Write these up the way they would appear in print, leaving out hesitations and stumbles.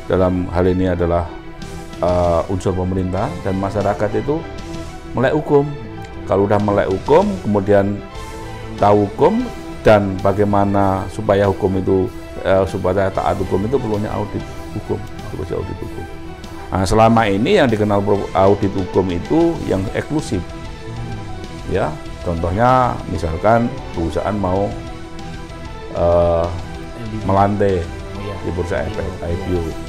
dalam hal ini adalah unsur pemerintah dan masyarakat itu melek hukum. Kalau udah melek hukum, kemudian tahu hukum dan bagaimana supaya hukum itu supaya taat hukum itu perlunya audit hukum, audit hukum. Nah, selama ini yang dikenal audit hukum itu yang eksklusif, ya. Contohnya misalkan perusahaan mau melantai di bursa efek IPO.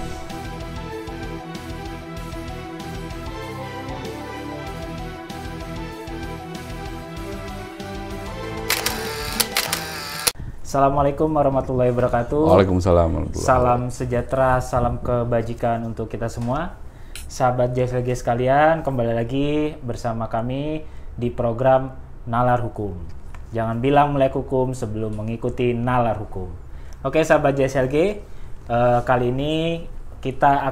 Assalamualaikum warahmatullahi wabarakatuh. Waalaikumsalam warahmatullahi Salam wabarakatuh. sejahtera, salam kebajikan untuk kita semua. Sahabat JSLG sekalian, kembali lagi bersama kami di program Nalar Hukum. Jangan bilang melek hukum sebelum mengikuti Nalar Hukum. Oke sahabat JSLG, kali ini kita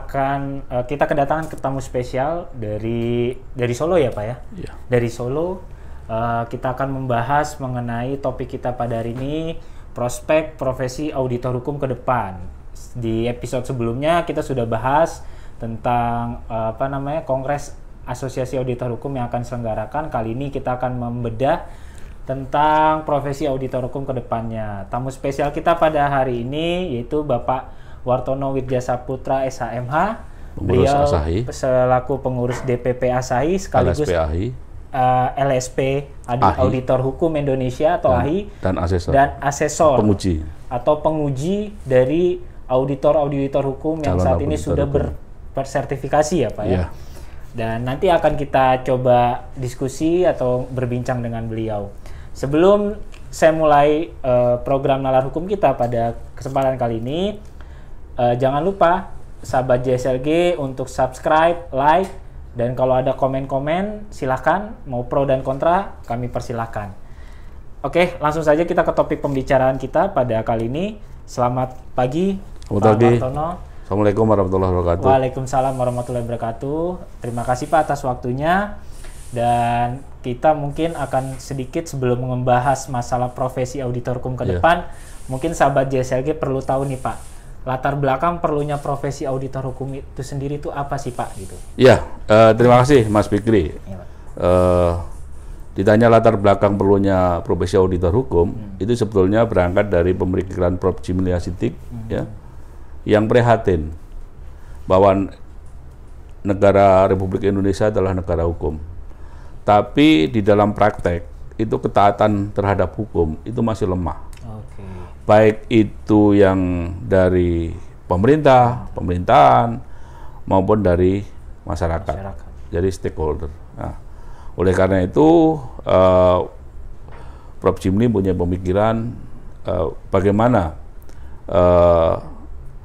kedatangan tamu spesial dari Solo ya Pak ya? Iya. Dari Solo, kita akan membahas mengenai topik kita pada hari ini, prospek profesi auditor hukum ke depan. Di episode sebelumnya kita sudah bahas tentang Kongres Asosiasi Auditor Hukum yang akan diselenggarakan. Kali ini kita akan membedah tentang profesi auditor hukum ke depannya. Tamu spesial kita pada hari ini yaitu Bapak Wartono Widjasaputra SHMH. Beliau selaku pengurus DPP Asahi sekaligus LSP Auditor Hukum Indonesia atau AHI dan asesor penguji atau penguji dari auditor hukum yang saat ini sudah bersertifikasi ya Pak ya. Dan nanti akan kita coba diskusi atau berbincang dengan beliau. Sebelum saya mulai program Nalar Hukum kita pada kesempatan kali ini, jangan lupa sahabat JSLG untuk subscribe, like, dan kalau ada komen-komen silahkan, mau pro dan kontra kami persilahkan. Oke, langsung saja kita ke topik pembicaraan kita pada kali ini. Selamat pagi Pak Wartono. Assalamualaikum warahmatullahi wabarakatuh. Waalaikumsalam warahmatullahi wabarakatuh. Terima kasih Pak atas waktunya. Dan kita mungkin akan sedikit sebelum membahas masalah profesi auditor hukum ke depan, mungkin sahabat JSLG perlu tahu nih Pak, latar belakang perlunya profesi auditor hukum itu sendiri itu apa sih Pak? Gitu. Ya, terima kasih Mas Fikri. Ya, ditanya latar belakang perlunya profesi auditor hukum, itu sebetulnya berangkat dari pemikiran Prof. Jimli Sidik, ya, yang prihatin bahwa negara Republik Indonesia adalah negara hukum. Tapi di dalam praktek itu ketaatan terhadap hukum itu masih lemah. Baik itu yang dari pemerintahan maupun dari masyarakat. Jadi stakeholder. Nah, oleh karena itu Prof. Jimli punya pemikiran bagaimana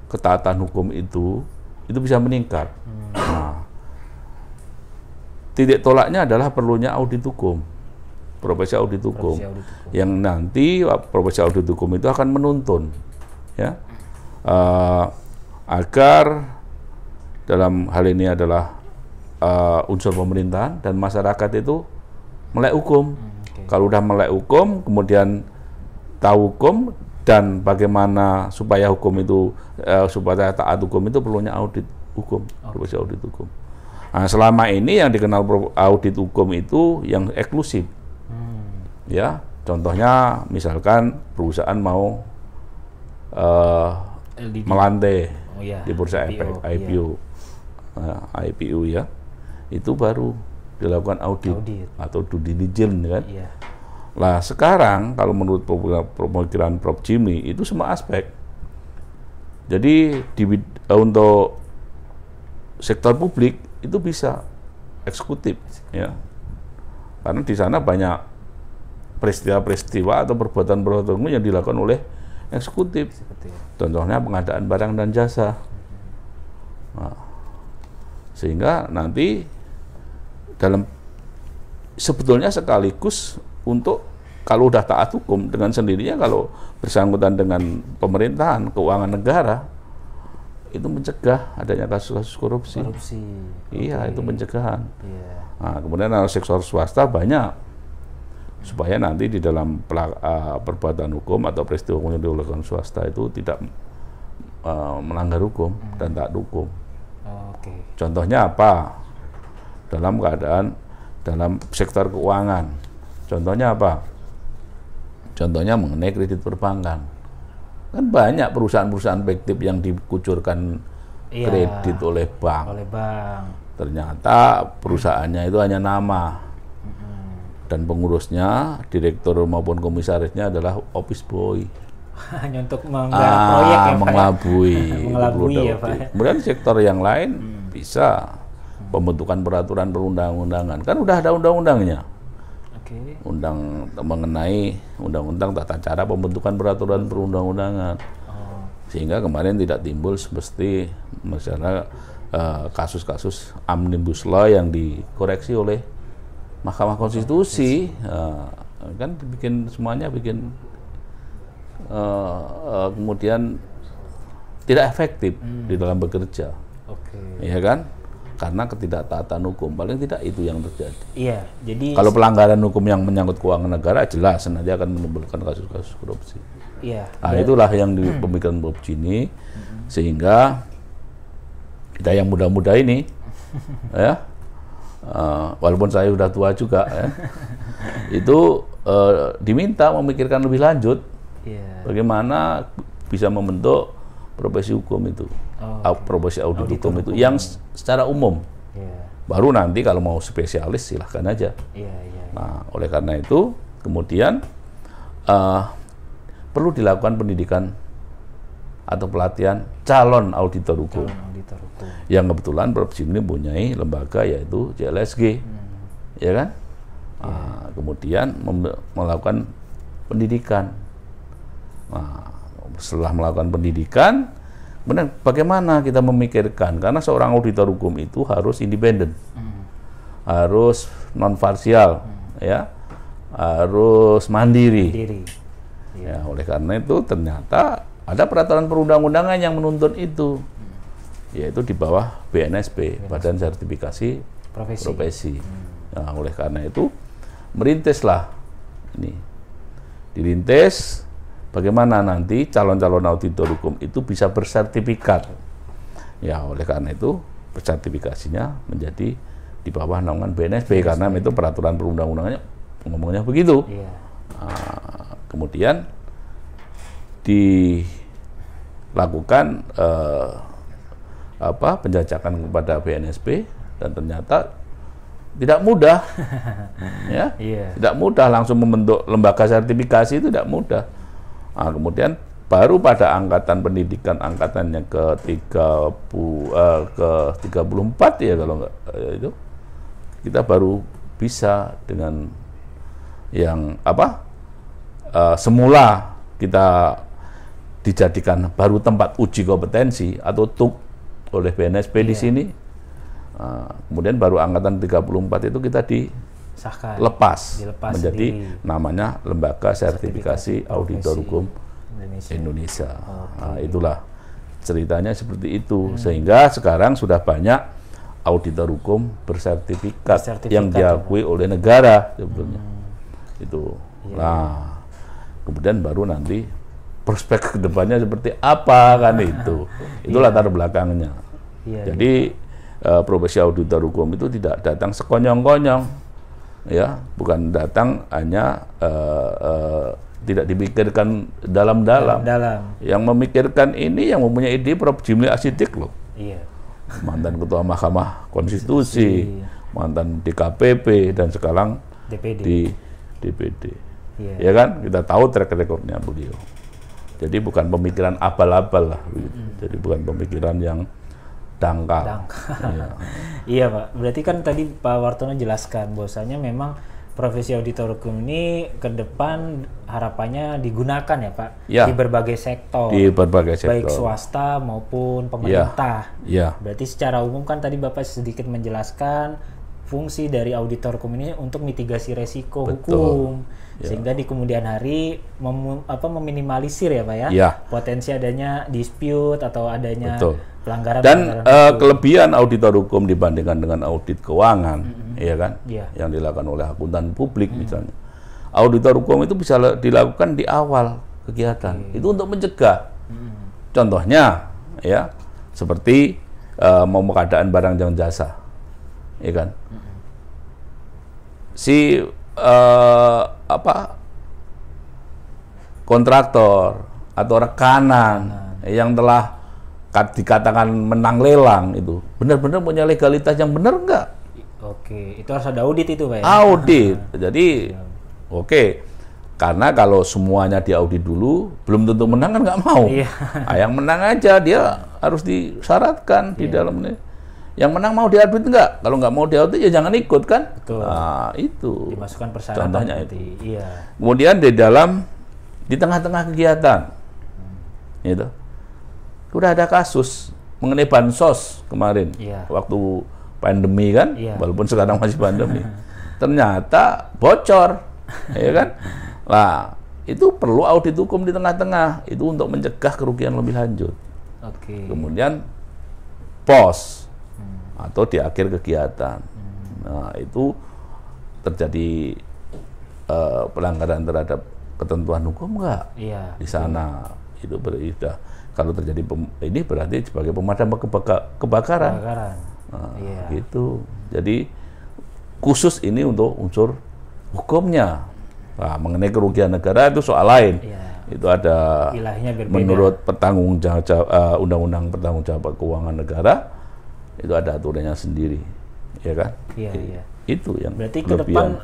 ketaatan hukum itu bisa meningkat. Nah, titik tolaknya adalah perlunya audit hukum. Profesi audit hukum yang nanti profesi audit hukum itu akan menuntun ya agar dalam hal ini adalah unsur pemerintahan dan masyarakat itu melek hukum. Kalau udah melek hukum, kemudian tahu hukum dan bagaimana supaya hukum itu supaya taat hukum itu perlunya audit hukum, profesi audit hukum. Nah, selama ini yang dikenal audit hukum itu yang eksklusif. Ya, contohnya misalkan perusahaan mau melantai di bursa efek IPO, IPO ya, itu baru dilakukan audit atau due diligence kan. Lah sekarang kalau menurut pemikiran Prof. Jimli itu semua aspek. Jadi untuk sektor publik itu bisa eksekutif ya, karena di sana banyak peristiwa-peristiwa atau perbuatan-perbuatan yang dilakukan oleh eksekutif. Contohnya pengadaan barang dan jasa. Nah, sehingga nanti dalam sebetulnya sekaligus untuk kalau udah taat hukum dengan sendirinya kalau bersangkutan dengan pemerintahan, keuangan negara, itu mencegah adanya kasus-kasus korupsi. Iya, itu pencegahan. Nah, kemudian sektor swasta banyak. Supaya nanti di dalam perbuatan hukum atau peristiwa hukum yang dilakukan swasta itu tidak melanggar hukum dan taat hukum. Contohnya apa? Dalam sektor keuangan. Contohnya apa? Contohnya mengenai kredit perbankan. Kan banyak perusahaan-perusahaan fiktif yang dikucurkan kredit oleh bank. Ternyata perusahaannya itu hanya nama. Dan pengurusnya, direktur maupun komisarisnya adalah office boy. Hanya untuk menggarap proyek ya Pak? Mengelabui ya Pak. Kemudian sektor yang lain bisa pembentukan peraturan perundang-undangan. Kan udah ada undang-undangnya. Mengenai undang-undang tata cara pembentukan peraturan perundang-undangan. Sehingga kemarin tidak timbul seperti misalnya kasus-kasus omnibus law yang dikoreksi oleh Mahkamah Konstitusi. Kan semuanya bikin kemudian tidak efektif di dalam bekerja. Ya kan? Karena ketidaktaatan hukum, paling tidak itu yang terjadi. Iya, jadi kalau pelanggaran hukum yang menyangkut keuangan negara jelas nanti akan menimbulkan kasus-kasus korupsi. Iya. Nah, itulah yang di pemikiran Bob Gini, sehingga kita yang muda-muda ini, ya, walaupun saya sudah tua juga, ya, itu diminta memikirkan lebih lanjut, bagaimana bisa membentuk profesi hukum itu. Profesi audit hukum itu yang secara umum. Baru nanti kalau mau spesialis silahkan aja. Nah, oleh karena itu kemudian perlu dilakukan pendidikan atau pelatihan calon auditor hukum. Yang kebetulan Prof. Jimli mempunyai lembaga yaitu CLSG, ya kan? Kemudian melakukan pendidikan. Nah, setelah melakukan pendidikan, kemudian bagaimana kita memikirkan, karena seorang auditor hukum itu harus independen, harus non parsial, ya, harus mandiri. Ya, oleh karena itu ternyata ada peraturan perundang-undangan yang menuntut itu, yaitu di bawah BNSP, Badan Sertifikasi Profesi. Nah, oleh karena itu merintislah ini, dirintis. Bagaimana nanti calon-calon auditor hukum itu bisa bersertifikat. Ya, oleh karena itu sertifikasinya menjadi di bawah naungan BNSP karena itu peraturan perundang-undangannya ngomongnya begitu. Nah, kemudian dilakukan penjajakan kepada BNSP dan ternyata tidak mudah. Ya, tidak mudah langsung membentuk lembaga sertifikasi itu tidak mudah. Nah, kemudian baru pada angkatan pendidikan angkatannya ke-34 ya kalau enggak itu kita baru bisa dengan yang semula kita dijadikan baru tempat uji kompetensi atau TUK oleh BNSP di sini. Kemudian baru angkatan 34 itu kita dilepas menjadi namanya Lembaga Sertifikasi Auditor Hukum Indonesia. Nah, itulah ceritanya seperti itu. Sehingga sekarang sudah banyak auditor hukum bersertifikat yang diakui oleh negara sebetulnya. Itu. Nah, kemudian baru nanti prospek kedepannya seperti apa kan itu. Itu latar belakangnya. Jadi profesi auditor hukum itu tidak datang sekonyong-konyong. Ya, bukan datang hanya tidak dipikirkan dalam-dalam. Yang memikirkan ini yang mempunyai ide Prof. Jimli Asidik loh. Mantan Ketua Mahkamah Konstitusi, mantan DKPP dan sekarang di DPD. Ya kan, kita tahu track recordnya beliau. Jadi bukan pemikiran abal-abal lah. Jadi bukan pemikiran yang dangkal. Iya Pak, berarti kan tadi Pak Wartono jelaskan bahwasanya memang profesi auditor hukum ini ke depan harapannya digunakan ya Pak di berbagai sektor. Baik swasta maupun pemerintah. Berarti secara umum kan tadi Bapak sedikit menjelaskan fungsi dari auditor hukum ini untuk mitigasi resiko hukum. Sehingga di kemudian hari meminimalisir ya Pak ya, potensi adanya dispute atau adanya pelanggaran. Dan kelebihan auditor hukum dibandingkan dengan audit keuangan, ya kan, yang dilakukan oleh akuntan publik misalnya. Auditor hukum itu bisa dilakukan di awal kegiatan, itu untuk mencegah. Contohnya, ya, seperti mau pengadaan barang dan jasa, ya kan? Si kontraktor atau rekanan yang telah dikatakan menang lelang itu benar-benar punya legalitas yang benar enggak? Oke, itu harus ada audit itu, Pak ya? Audit. Jadi oke. Karena kalau semuanya diaudit dulu, belum tentu menang kan nggak mau. Iya. Nah, yang menang aja dia harus disyaratkan di dalamnya. Yang menang mau diaudit nggak? Kalau nggak mau diaudit ya jangan ikut kan? Betul. Nah, itu. Dimasukkan persyaratan. Contohnya itu. Iya. Kemudian di tengah-tengah kegiatan, gitu. Udah ada kasus mengenai bansos kemarin, waktu pandemi kan, walaupun sekarang masih pandemi. Ternyata bocor, ya kan? Nah, itu perlu audit hukum di tengah-tengah, itu untuk mencegah kerugian lebih lanjut. Kemudian pos atau di akhir kegiatan. Nah, itu terjadi pelanggaran terhadap ketentuan hukum enggak? Di sana itu berita. Kalau terjadi ini berarti sebagai pemadam kebakaran. Nah, gitu. Jadi khusus ini untuk unsur hukumnya. Nah, mengenai kerugian negara itu soal lain. Itu ada menurut Undang-Undang Pertanggungjawaban Keuangan Negara itu ada aturannya sendiri, ya kan? Itu yang berarti ke depan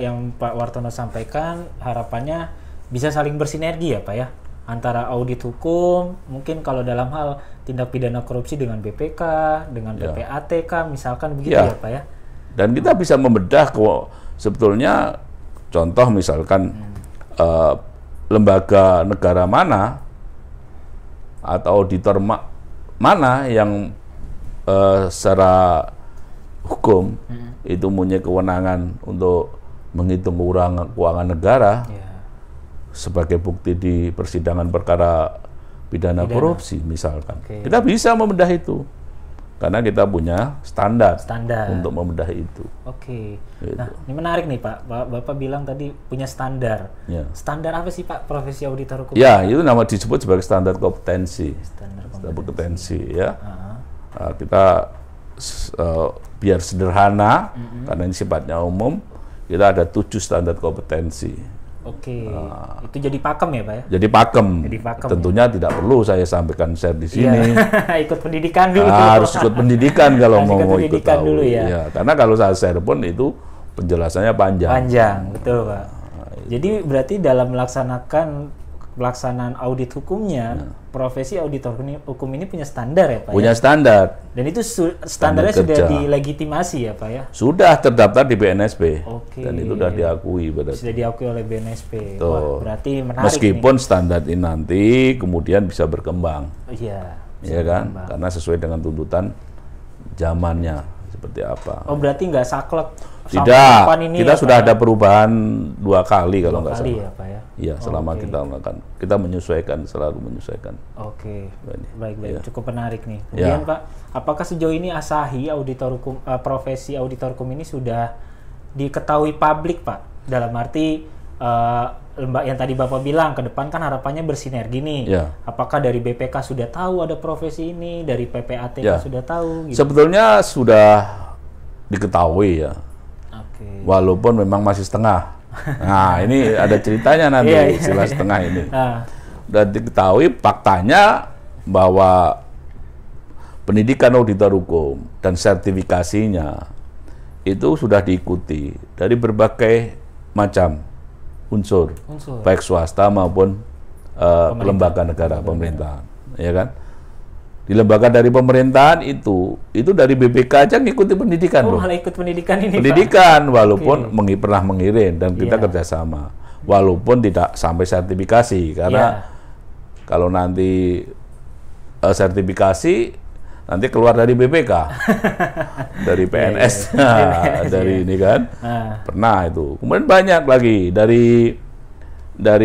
yang Pak Wartono sampaikan harapannya bisa saling bersinergi ya Pak ya, antara audit hukum, mungkin kalau dalam hal tindak pidana korupsi dengan BPK, dengan PPATK misalkan begitu ya Pak ya. Dan kita bisa membedah sebetulnya contoh misalkan lembaga negara mana atau auditor mana yang secara hukum itu punya kewenangan untuk menghitung keuangan negara sebagai bukti di persidangan perkara pidana korupsi misalkan. Kita bisa membedah itu. Karena kita punya standar untuk membedah itu. Gitu. Nah, ini menarik nih Pak. Bapak bilang tadi punya standar. Standar apa sih Pak profesi auditor hukum? Ya, itu nama disebut sebagai standar kompetensi. Standar kompetensi ya. Kita biar sederhana, karena ini sifatnya umum, kita ada 7 standar kompetensi. Itu jadi pakem ya Pak ya? Jadi pakem. Tentunya tidak perlu saya sampaikan share di sini. Ikut pendidikan dulu. Harus ikut pendidikan kalau mau ikut tahu. Dulu ya. Karena kalau saya share pun itu penjelasannya panjang. Betul Pak. Jadi berarti dalam pelaksanaan audit hukumnya, profesi auditor hukum ini punya standar ya Pak? Punya standar. Dan itu standarnya sudah dilegitimasi ya Pak ya? Sudah terdaftar di BNSP. Dan itu sudah diakui. Sudah diakui oleh BNSP. Wah, berarti menarik. Meskipun standar ini nanti kemudian bisa berkembang. Iya kan? Berkembang. Karena sesuai dengan tuntutan zamannya seperti apa. Berarti nggak saklek. Tidak, kita sudah ada perubahan 2 kali kalau nggak salah. Ya, Pak ya? Iya, selama kita melakukan, kita menyesuaikan, selalu menyesuaikan. Baik, cukup menarik nih. Kemudian Pak, apakah sejauh ini Asahi auditor hukum, profesi auditor hukum ini sudah diketahui publik Pak? Dalam arti yang tadi Bapak bilang ke depan kan harapannya bersinergi nih. Apakah dari BPK sudah tahu ada profesi ini, dari PPATK sudah tahu? Gitu? Sebetulnya sudah diketahui ya. Walaupun memang masih setengah. Nah, ini ada ceritanya nanti, istilah setengah ini. Dan diketahui faktanya bahwa pendidikan auditor hukum dan sertifikasinya itu sudah diikuti dari berbagai macam unsur. Baik swasta maupun lembaga negara, pemerintahan. Ya kan? Di lembaga dari pemerintahan itu dari BPK aja ngikuti pendidikan loh. Malah ikut pendidikan ini Pendidikan, Pak. Walaupun pernah mengirim dan kita kerjasama. Walaupun tidak sampai sertifikasi, karena kalau nanti sertifikasi nanti keluar dari BPK, dari PNS, dari ini kan. Pernah itu. Kemudian banyak lagi dari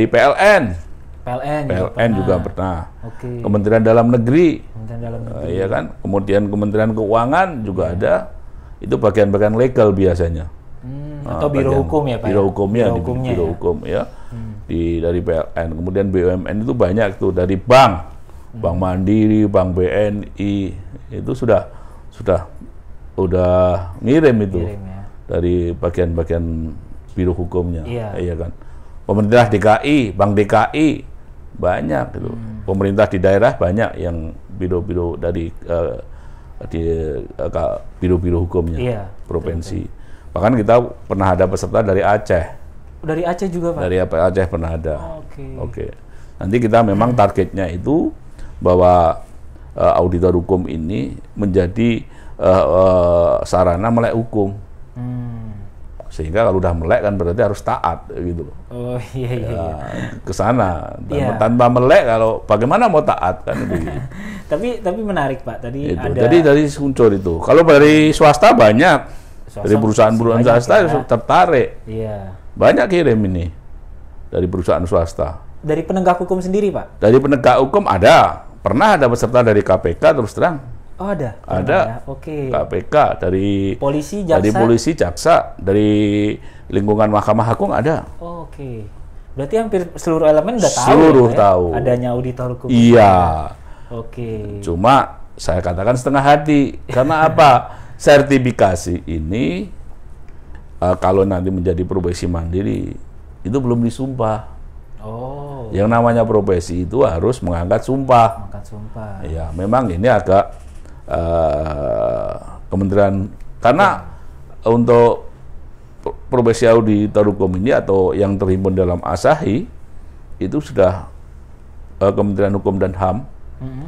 PLN juga pernah. Kementerian Dalam Negeri. Iya kan? Kemudian Kementerian Keuangan juga ada. Itu bagian-bagian legal biasanya. Atau biro hukum ya Pak? Biro hukumnya. Biro hukum ya. Dari PLN. Kemudian BUMN itu banyak tuh, dari bank. Bank Mandiri, Bank BNI itu sudah ngirim itu dari bagian-bagian biro hukumnya, iya kan. Pemerintah DKI, Bank DKI banyak itu. Pemerintah di daerah banyak yang biro-biro dari biro-biro hukumnya provinsi. Betul. Bahkan kita pernah ada peserta dari Aceh. Dari Aceh juga, Pak? Dari Aceh pernah ada. Oke. Nanti kita memang targetnya itu bahwa auditor hukum ini menjadi sarana melek hukum. Sehingga kalau udah melek kan berarti harus taat gitu loh. Oh iya. Ke sana. Tanpa melek kalau bagaimana mau taat kan itu. Tapi menarik, Pak. Tadi itu. ada. Jadi dari unsur itu. Kalau dari swasta banyak. Dari perusahaan-perusahaan swasta tertarik. Iya. Banyak kirim ini dari perusahaan swasta. Dari penegak hukum sendiri, Pak? Dari penegak hukum ada. Pernah ada peserta dari KPK terus terang. Oh ada? Ada. Ya? Oke. KPK, dari polisi, jaksa? Dari polisi, jaksa, dari lingkungan Mahkamah Agung ada. Oh, oke. Berarti hampir seluruh elemen udah tahu. Seluruh tahu. Adanya auditor hukum. Iya. Oke. Cuma saya katakan setengah hati. Karena apa? Sertifikasi ini kalau nanti menjadi profesi mandiri itu belum disumpah. Oh. Yang namanya profesi itu harus mengangkat sumpah. Mengangkat sumpah. Ya, memang ini agak kementerian karena untuk profesi auditor hukum ini atau yang terhimpun dalam Asahi itu sudah Kementerian Hukum dan HAM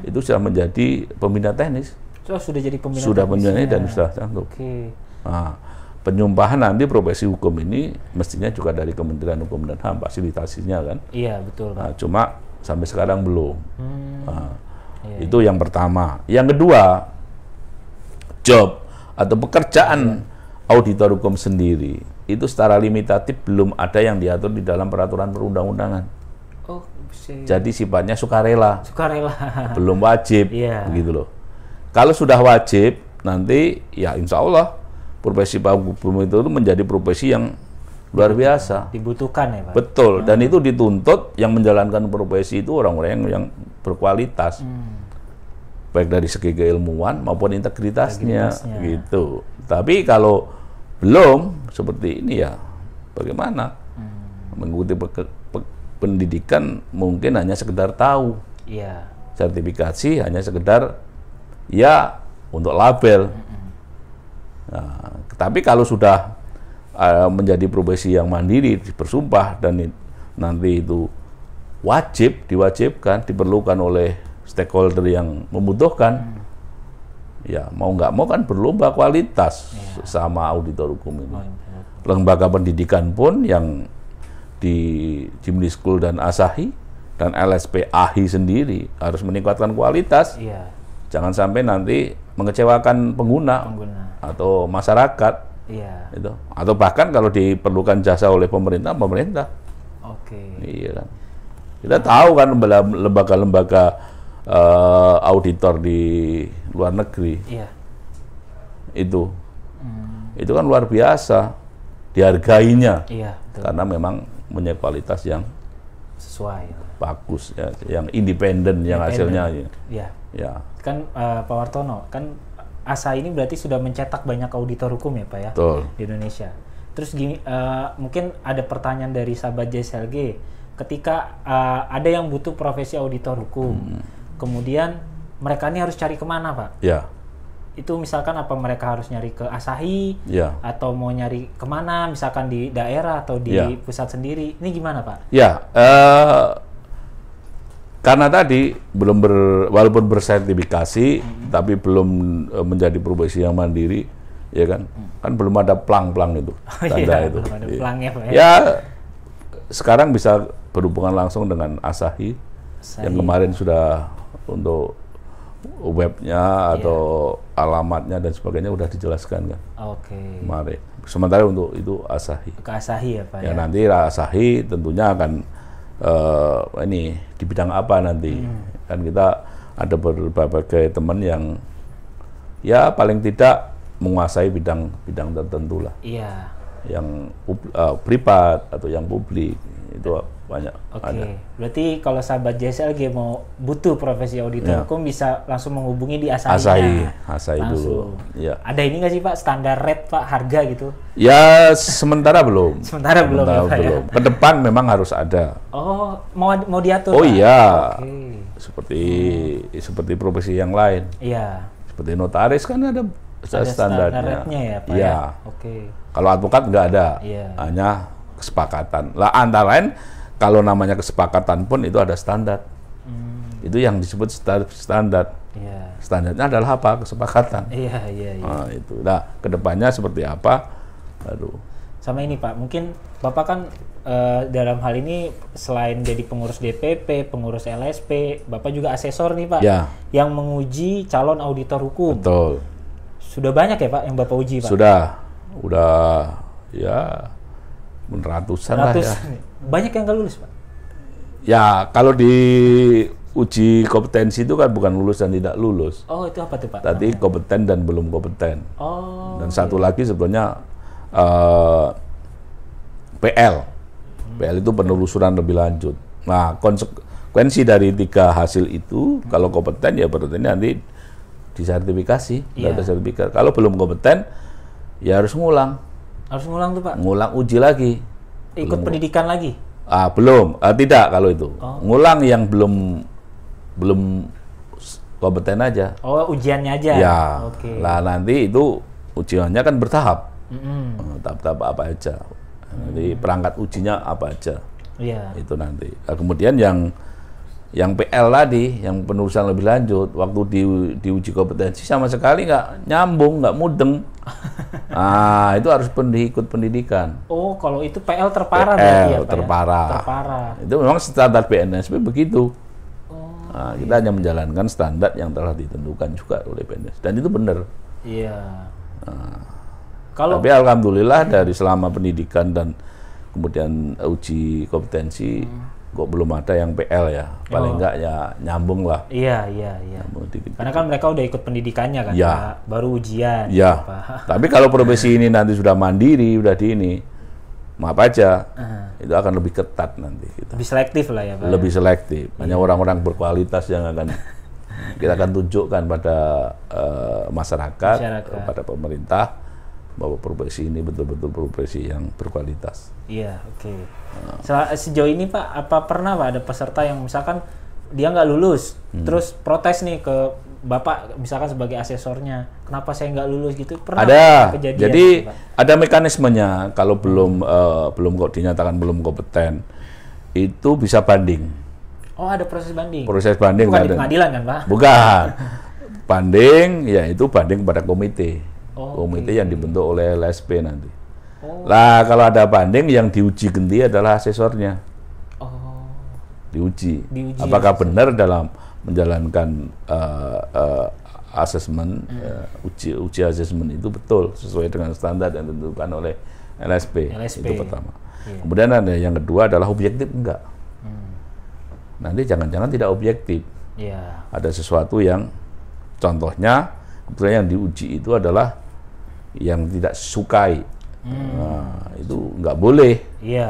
itu sudah menjadi pembina teknis. Sudah jadi pembina sudah pembina dan sudah sanggup. Okay. Nah, penyumpahan nanti profesi hukum ini mestinya juga dari Kementerian Hukum dan HAM fasilitasinya kan. Iya betul. Nah, cuma sampai sekarang belum. Itu yang pertama. Yang kedua, job atau pekerjaan auditor hukum sendiri itu secara limitatif belum ada yang diatur di dalam peraturan perundang-undangan. Oh, jadi sifatnya sukarela. Sukarela. Belum wajib, begitu loh. Kalau sudah wajib, nanti ya insya Allah profesi hukum itu menjadi profesi yang luar biasa. Dibutuhkan ya, Pak? Betul, dan itu dituntut yang menjalankan profesi itu orang-orang yang berkualitas. Baik dari segi keilmuan maupun integritasnya. Gitu. Tapi kalau belum seperti ini ya bagaimana? Mengikuti pendidikan mungkin hanya sekedar tahu. Iya. Sertifikasi hanya sekedar ya untuk label. Nah, tapi kalau sudah menjadi profesi yang mandiri, bersumpah dan nanti itu diwajibkan, diperlukan oleh stakeholder yang membutuhkan, ya mau nggak mau kan berlomba kualitas sama auditor hukum ini. Lembaga pendidikan pun yang di Jimli School dan Asahi dan LSP AHI sendiri harus meningkatkan kualitas. Jangan sampai nanti mengecewakan pengguna. Atau masyarakat. Itu. Atau bahkan kalau diperlukan jasa oleh pemerintah. Iya kan. Kita tahu kan lembaga-lembaga auditor di luar negeri. Itu kan luar biasa dihargainya. Karena memang punya kualitas yang sesuai, bagus ya, yang independen, yang hasilnya kan Pak Wartono, kan ASA ini berarti sudah mencetak banyak auditor hukum ya, Pak ya. Betul. Di Indonesia. Terus gini, mungkin ada pertanyaan dari sahabat JSLG, ketika ada yang butuh profesi auditor hukum, kemudian mereka ini harus cari kemana, Pak? Itu misalkan apa mereka harus nyari ke Asahi, atau mau nyari kemana, misalkan di daerah atau di pusat sendiri, ini gimana, Pak? Karena tadi walaupun bersertifikasi, tapi belum menjadi profesi yang mandiri, ya kan? Kan belum ada plang-plang itu, tanda itu. Belum ada plangnya, Pak, ya, sekarang bisa berhubungan langsung dengan Asahi. Yang kemarin sudah untuk webnya atau alamatnya dan sebagainya udah dijelaskan kan. Kemarin. Sementara untuk itu Asahi. Ke Asahi ya, Pak. Ya, nanti Asahi tentunya akan ini di bidang apa nanti. Kan kita ada berbagai teman yang ya paling tidak menguasai bidang tertentu lah. Yang privat atau yang publik itu banyak. Oke. Berarti kalau sahabat JSLG mau butuh profesi auditor hukum bisa langsung menghubungi di Asahi dulu. Ya. Ada ini nggak sih Pak standar rate Pak harga gitu? Ya sementara belum. Sementara belum. Ya. Ke depan memang harus ada. Oh mau diatur? Oh Pak? Iya. Seperti profesi yang lain. Iya. Seperti notaris kan ada standarnya. Rate-nya ya Pak. Iya. Ya? Oke. Kalau advokat nggak ada. Iya. Hanya kesepakatan. Lah antara lain kalau namanya kesepakatan pun itu ada standar. Itu yang disebut standar. Yeah. Standarnya adalah apa? Kesepakatan. Iya. Nah, itu. Nah, kedepannya seperti apa? Aduh. Sama ini Pak, mungkin Bapak kan dalam hal ini selain jadi pengurus DPP, pengurus LSP, Bapak juga asesor nih Pak, yang menguji calon auditor hukum. Betul. Sudah banyak ya Pak yang Bapak uji Pak? Udah ya ratusan lah ya. Banyak yang nggak lulus Pak? Ya kalau di uji kompetensi itu kan bukan lulus dan tidak lulus. Oh itu apa tuh Pak? Tadi kompeten dan belum kompeten. Oh. Dan satu lagi sebenarnya PL. PL itu penelusuran lebih lanjut. Nah konsekuensi dari 3 hasil itu kalau kompeten ya berarti nanti disertifikasi. Ada sertifikat. Kalau belum kompeten ya harus ngulang. Harus ngulang tuh Pak? Ngulang uji lagi. Ikut pendidikan lagi? Belum. Tidak kalau itu. Ngulang yang belum kompeten aja. Oh ujiannya aja? Ya. Oke. Lah nanti itu ujiannya kan bertahap. Tahap-tahap apa aja. Nanti perangkat ujinya apa aja. Iya. Itu nanti. Nah, kemudian yang PL tadi, yang penelusuran lebih lanjut, waktu diuji kompetensi sama sekali nggak nyambung, nggak mudeng. Nah, itu harus ikut pendidikan. Oh, kalau itu PL terparah berarti ya Pak? Terparah. Itu memang standar BNSP begitu. Nah, kita hanya menjalankan standar yang telah ditentukan juga oleh BNSP. Dan itu benar. Iya. Tapi alhamdulillah dari selama pendidikan dan kemudian uji kompetensi, kok belum ada yang PL ya, paling enggak ya nyambung lah. Iya. Karena kan mereka udah ikut pendidikannya kan, Pak? Baru ujian. Iya. Tapi kalau profesi ini nanti sudah mandiri, udah di ini, maaf aja, itu akan lebih ketat nanti. Lebih selektif lah ya Pak? Lebih selektif. Hanya orang-orang berkualitas yang akan kita akan tunjukkan pada masyarakat, pada pemerintah, bahwa profesi ini betul-betul profesi yang berkualitas. Iya, oke. Sejauh ini Pak, apa pernah Pak ada peserta yang misalkan dia nggak lulus, terus protes nih ke Bapak, misalkan sebagai asesornya, kenapa saya nggak lulus gitu? Pernah ada. Kejadian jadi Pak? Ada mekanismenya. Kalau belum kok dinyatakan belum kompeten, itu bisa banding. Oh, ada proses banding. Proses banding. Bukan di pengadilan kan Pak? Bukan. Banding, yaitu banding kepada komite. Komite yang dibentuk oleh LSP nanti. Lah kalau ada banding yang diuji ganti adalah asesornya. Diuji apakah benar dalam menjalankan asesmen, uji asesmen itu betul sesuai dengan standar yang ditentukan oleh LSP. Itu pertama. Kemudian ada yang kedua adalah objektif enggak. Nanti jangan-jangan tidak objektif. Ada sesuatu yang contohnya kebetulan yang diuji itu adalah yang tidak sukai, nah, itu nggak boleh,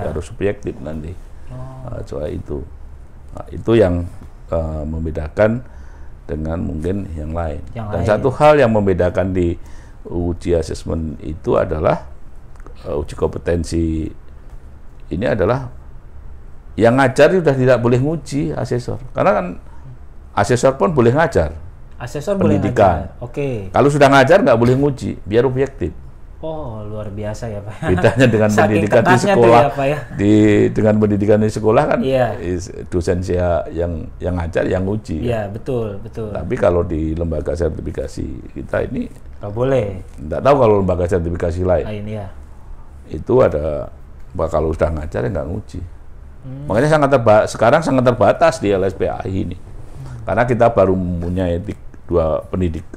harus subjektif nanti. Soal itu, itu yang membedakan dengan mungkin yang lain. Dan satu hal yang membedakan di uji asesmen itu adalah uji kompetensi ini adalah yang ngajar sudah tidak boleh nguji asesor, karena kan asesor pun boleh ngajar. Asesor pendidikan. Boleh ngajar. Oke. Kalau sudah ngajar nggak boleh nguji, biar objektif. Oh, luar biasa ya Pak. Bedanya dengan pendidikan di sekolah. Ya, Pak, ya? Dengan pendidikan di sekolah kan, dosen yang ngajar, yang nguji. Iya, kan? betul. Tapi kalau di lembaga sertifikasi kita ini nggak boleh. Nggak tahu kalau lembaga sertifikasi lain. Ya. Itu ada, kalau sudah ngajar ya nggak nguji. Makanya sekarang sangat terbatas di LSPAI ini. Karena kita baru mempunyai 2 pendidik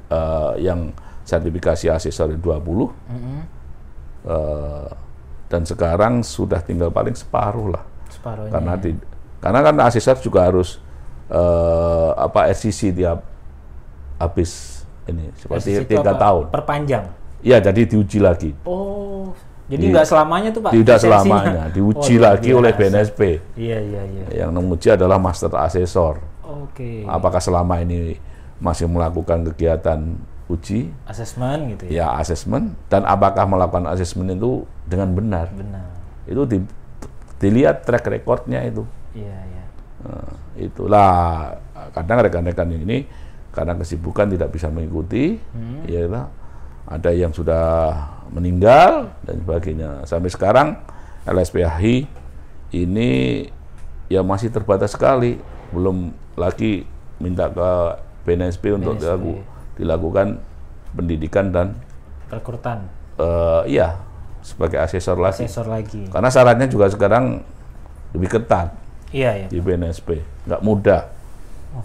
yang sertifikasi asesor 20, dan sekarang sudah tinggal paling separuh lah. Karena kan asesor juga harus RCC tiap habis ini seperti 3 tahun. Perpanjang. Iya, jadi diuji lagi. Oh, Jadi nggak selamanya tuh Pak? Tidak selamanya, diuji lagi oleh BNSP. Iya. Yang menguji adalah master asesor. Oke. Apakah selama ini masih melakukan kegiatan uji? Asesmen gitu ya? Ya, asesmen. Dan apakah melakukan asesmen itu dengan benar? Benar. Itu dilihat track recordnya itu. Iya. Nah, itulah kadang rekan-rekan ini karena kesibukan tidak bisa mengikuti, ya ada yang sudah meninggal dan sebagainya. Sampai sekarang LSPHI ini ya masih terbatas sekali, belum lagi minta ke BNSP untuk dilakukan pendidikan dan rekrutan. Iya, sebagai asesor lagi. Asesor lagi. Karena syaratnya juga sekarang lebih ketat. Iya. Di BNSP, nggak mudah.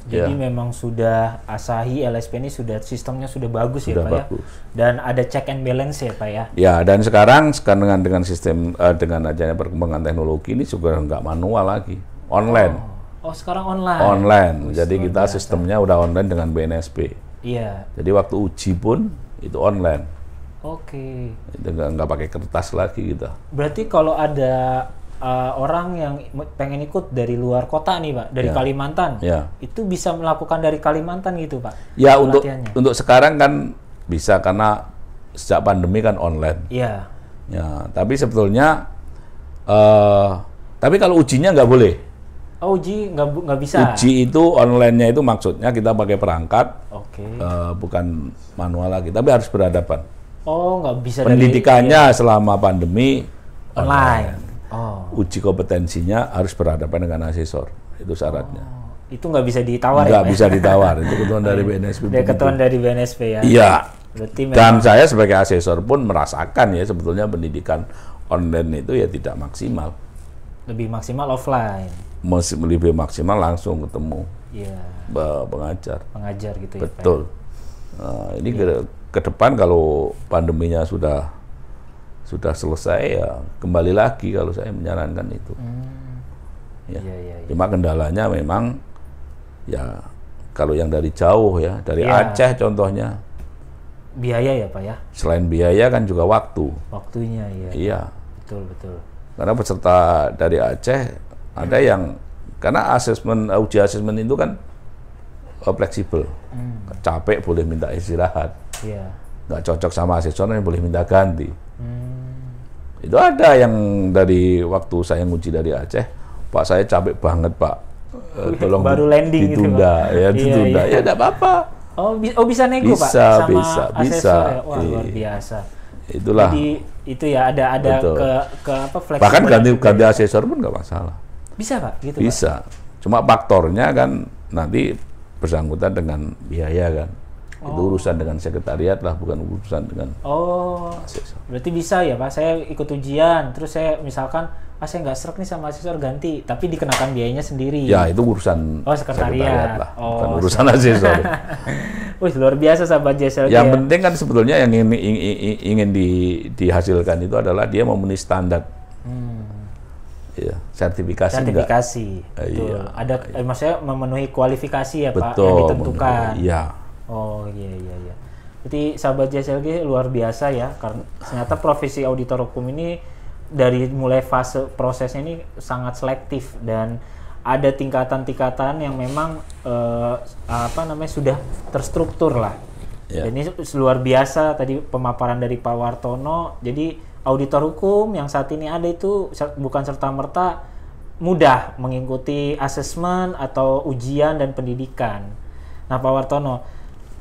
Jadi memang sudah Asahi LSP ini sistemnya sudah bagus sudah ya Pak bagus. ya. Dan ada check and balance ya Pak ya. Ya, dan sekarang dengan sistem dengan adanya perkembangan teknologi ini juga nggak manual lagi, online. Oh, sekarang online. Online. Jadi kita sistemnya udah online dengan BNSP. Iya. Jadi waktu uji pun itu online. Oke. Itu nggak pakai kertas lagi kita. Berarti kalau ada orang yang pengen ikut dari luar kota nih Pak, dari Kalimantan, itu bisa melakukan dari Kalimantan gitu Pak? Ya, untuk sekarang kan bisa karena sejak pandemi kan online. Iya. Ya, tapi sebetulnya tapi kalau ujinya nggak boleh. Oh, uji nggak bisa? Uji itu online-nya itu maksudnya kita pakai perangkat, bukan manual lagi, tapi harus berhadapan. Oh, nggak bisa. Pendidikannya selama pandemi online. Uji kompetensinya harus berhadapan dengan asesor, itu syaratnya. Itu nggak bisa ditawar. Nggak bisa ditawar, itu ketentuan dari BNSP. Ketentuan dari BNSP ya. Iya. Berarti dan saya sebagai asesor pun merasakan ya sebetulnya pendidikan online itu ya tidak maksimal. Lebih maksimal offline. Lebih maksimal langsung ketemu. Iya. Pengajar gitu ya. Betul. Ini ke depan kalau pandeminya sudah selesai ya kembali lagi kalau saya menyarankan itu. Ya. Cuma kendalanya memang ya kalau yang dari jauh ya, dari Aceh contohnya. Biaya ya Pak ya? Selain biaya kan juga waktu. Waktunya ya. Iya. Betul. Karena peserta dari Aceh ada yang karena uji asesmen itu kan fleksibel. Capek boleh minta istirahat. Iya. Nggak cocok sama asesornya boleh minta ganti. Itu ada yang dari waktu saya nguji dari Aceh, Pak saya capek banget Pak, tolong baru landing ditunda gitu, Pak. Ditunda ya tidak apa-apa. Bisa nego Pak sama asesor ya? Wah luar biasa. Itulah. Jadi itu ya ada ke apa fleksibel. Bahkan ganti asesor pun nggak masalah. Bisa Pak gitu. Bisa. Pak? Cuma faktornya kan nanti bersangkutan dengan biaya kan. Itu urusan dengan sekretariat lah, bukan urusan dengan asesor. Berarti bisa ya Pak, saya ikut ujian, terus saya misalkan, saya nggak srek nih sama asesor ganti, tapi dikenakan biayanya sendiri. Ya, itu urusan sekretariat lah, bukan urusan asesor. Wih, luar biasa sahabat JSLG. Yang penting kan sebetulnya yang ingin dihasilkan itu adalah dia memenuhi standar. Ya, sertifikasi. Betul. Ada maksudnya memenuhi kualifikasi ya Pak, betul, yang ditentukan. Iya. Oh iya. Jadi sahabat JSLG luar biasa ya, karena ternyata profesi auditor hukum ini dari mulai fase prosesnya ini sangat selektif dan ada tingkatan-tingkatan yang memang sudah terstruktur lah. Yeah. Dan ini luar biasa tadi pemaparan dari Pak Wartono. Jadi auditor hukum yang saat ini ada itu bukan serta-merta mudah mengikuti asesmen atau ujian dan pendidikan. Nah Pak Wartono,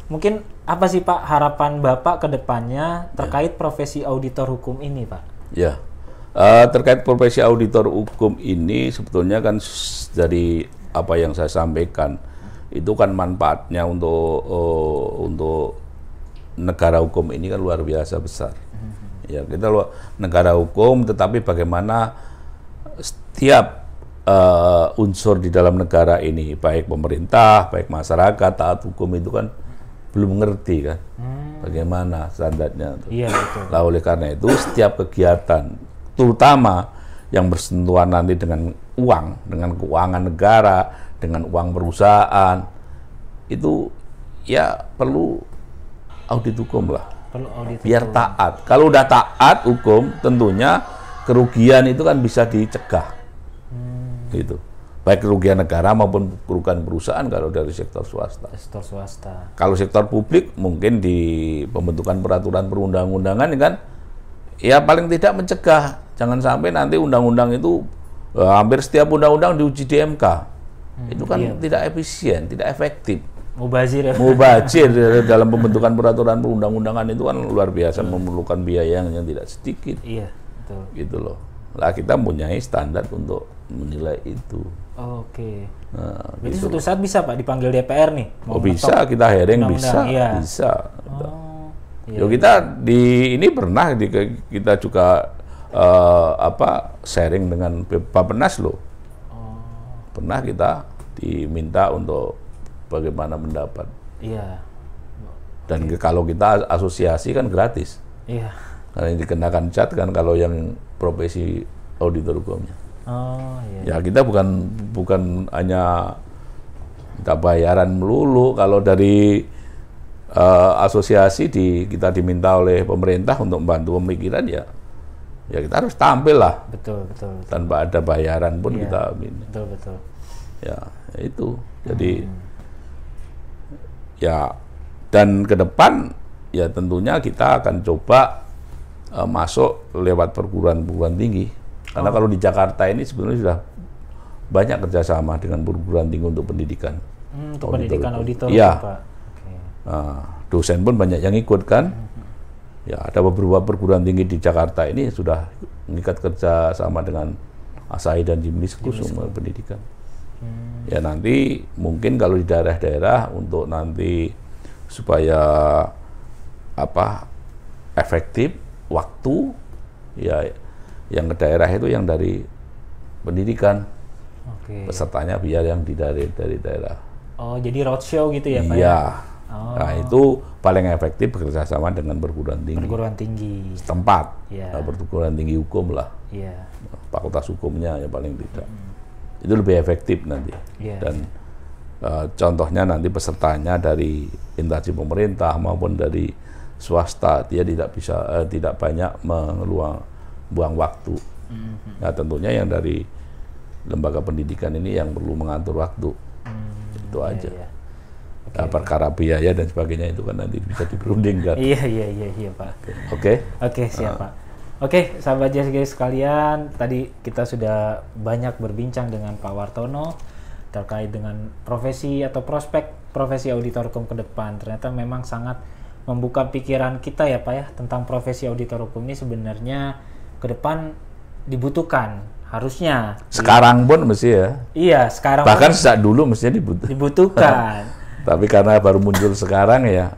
mungkin apa sih Pak harapan Bapak ke depannya terkait profesi auditor hukum ini Pak? Ya, terkait profesi auditor hukum ini sebetulnya kan dari apa yang saya sampaikan itu kan manfaatnya untuk negara hukum ini kan luar biasa besar. Ya, kita negara hukum, tetapi bagaimana setiap unsur di dalam negara ini, baik pemerintah, baik masyarakat, taat hukum itu kan belum mengerti kan bagaimana standarnya. Iya, betul. Nah, oleh karena itu setiap kegiatan, terutama yang bersentuhan nanti dengan uang, dengan keuangan negara, dengan uang perusahaan, itu ya perlu audit hukum lah. Perlu audit biar taat. Kalau udah taat hukum, tentunya kerugian itu kan bisa dicegah. Gitu. Baik kerugian negara maupun kerugian perusahaan kalau dari sektor swasta. Sektor swasta. Kalau sektor publik mungkin di pembentukan peraturan perundang-undangan kan ya paling tidak mencegah. Jangan sampai nanti undang-undang itu hampir setiap undang-undang diuji di MK. Itu kan tidak efisien, tidak efektif. Mubazir ya. Mubazir dalam pembentukan peraturan perundang-undangan itu kan luar biasa memerlukan biaya yang tidak sedikit. Iya, betul. Gitu loh. Lah kita mempunyai standar untuk menilai itu. Oke. Nah, berarti gitu suatu saat bisa Pak dipanggil DPR nih? Oh bisa, kita hearing bisa. Iya. Yo kita ini pernah kita juga sharing dengan Bappenas loh. Pernah kita diminta untuk bagaimana pendapat. Iya. Dan kalau kita asosiasi kan gratis. Iya. Karena yang dikenakan cat kan kalau yang profesi auditor hukumnya. Oh iya. Ya kita bukan hanya kita bayaran melulu. Kalau dari asosiasi kita diminta oleh pemerintah untuk membantu pemikiran ya kita harus tampil lah. Betul. Tanpa ada bayaran pun kita Betul. Ya itu. Jadi ya dan ke depan ya tentunya kita akan coba masuk lewat perguruan tinggi. Karena kalau di Jakarta ini sebenarnya sudah banyak kerjasama dengan perguruan tinggi untuk pendidikan. Untuk pendidikan auditor, ya. Pak. Okay. Nah, dosen pun banyak yang ikut kan. Ya ada beberapa perguruan tinggi di Jakarta ini sudah mengikat kerja sama dengan ASAI dan Jimniskus untuk pendidikan. Ya nanti mungkin kalau di daerah-daerah untuk nanti supaya efektif waktu ya yang ke daerah itu yang dari pendidikan. Pesertanya biar yang dari daerah. Oh jadi roadshow gitu ya Pak? Iya. Nah itu paling efektif bekerja sama dengan perguruan tinggi setempat. Perguruan tinggi hukum lah. Fakultas hukumnya ya paling tidak. Itu lebih efektif nanti. Dan contohnya nanti pesertanya dari instansi pemerintah maupun dari swasta, dia tidak banyak buang waktu. Nah tentunya yang dari lembaga pendidikan ini yang perlu mengatur waktu. Itu aja. Nah, perkara biaya dan sebagainya itu kan nanti bisa diperundingkan. Iya Pak. Oke siap Pak. Oke, sahabat JSG sekalian, tadi kita sudah banyak berbincang dengan Pak Wartono terkait dengan profesi atau prospek profesi auditor hukum ke depan. Ternyata memang sangat membuka pikiran kita ya Pak ya, tentang profesi auditor hukum ini sebenarnya ke depan dibutuhkan, harusnya. Sekarang pun mesti ya. Iya, sekarang bahkan sejak dulu mestinya dibutuhkan. Tapi karena baru muncul sekarang ya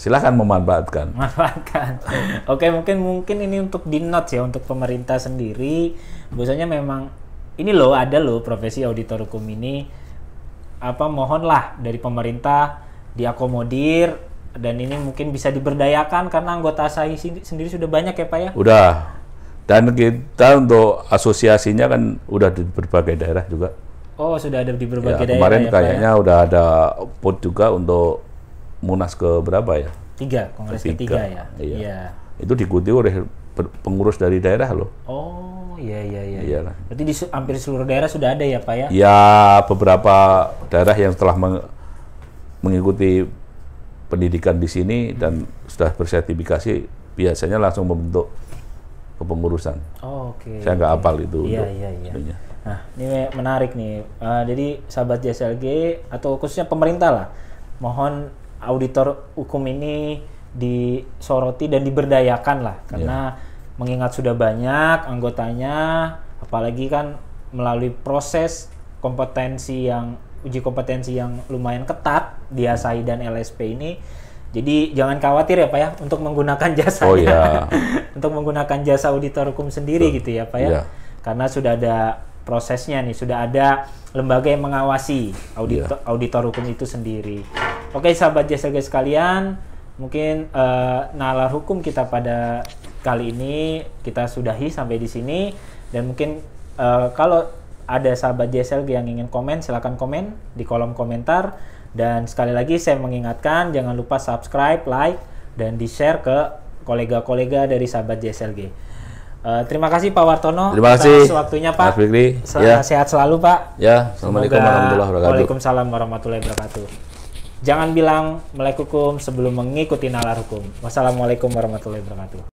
silakan memanfaatkan. Oke, mungkin ini untuk di notes ya untuk pemerintah sendiri. Biasanya memang ini loh ada loh profesi auditor hukum ini. Mohonlah dari pemerintah diakomodir dan ini mungkin bisa diberdayakan karena anggota ASAI sendiri sudah banyak ya Pak ya. Udah. Dan kita untuk asosiasinya kan udah di berbagai daerah juga. Oh, sudah ada di berbagai daerah kemarin ya, kayaknya Pak, ya? Udah ada POT juga untuk Munas ke berapa ya? 3, Kongres ketiga ya? Iya. Itu diikuti oleh pengurus dari daerah loh. Oh, iya. Kan? Berarti di hampir seluruh daerah sudah ada ya Pak ya? Ya, beberapa daerah yang telah mengikuti pendidikan di sini dan sudah bersertifikasi biasanya langsung membentuk kepengurusan. Oh, oke. Saya nggak hafal itu. Iya. Nah, ini menarik nih. Jadi sahabat JSLG atau khususnya pemerintah lah, mohon auditor hukum ini disoroti dan diberdayakan lah, karena mengingat sudah banyak anggotanya, apalagi kan melalui proses uji kompetensi yang lumayan ketat di ASAI dan LSP ini. Jadi jangan khawatir ya Pak ya untuk menggunakan jasanya, untuk menggunakan jasa auditor hukum sendiri gitu ya Pak ya, karena sudah ada prosesnya nih, sudah ada lembaga yang mengawasi auditor hukum itu sendiri. Oke sahabat JSLG sekalian, mungkin nalar hukum kita pada kali ini kita sudahi sampai di sini, dan mungkin kalau ada sahabat JSLG yang ingin komen, silakan komen di kolom komentar. Dan sekali lagi saya mengingatkan, jangan lupa subscribe, like, dan di-share ke kolega-kolega dari sahabat JSLG. Terima kasih Pak Wartono atas waktunya Pak. Sehat selalu Pak. Ya, Assalamualaikum warahmatullahi wabarakatuh. Waalaikumsalam warahmatullahi wabarakatuh. Jangan bilang melek hukum sebelum mengikuti nalar hukum. Wassalamualaikum warahmatullahi wabarakatuh.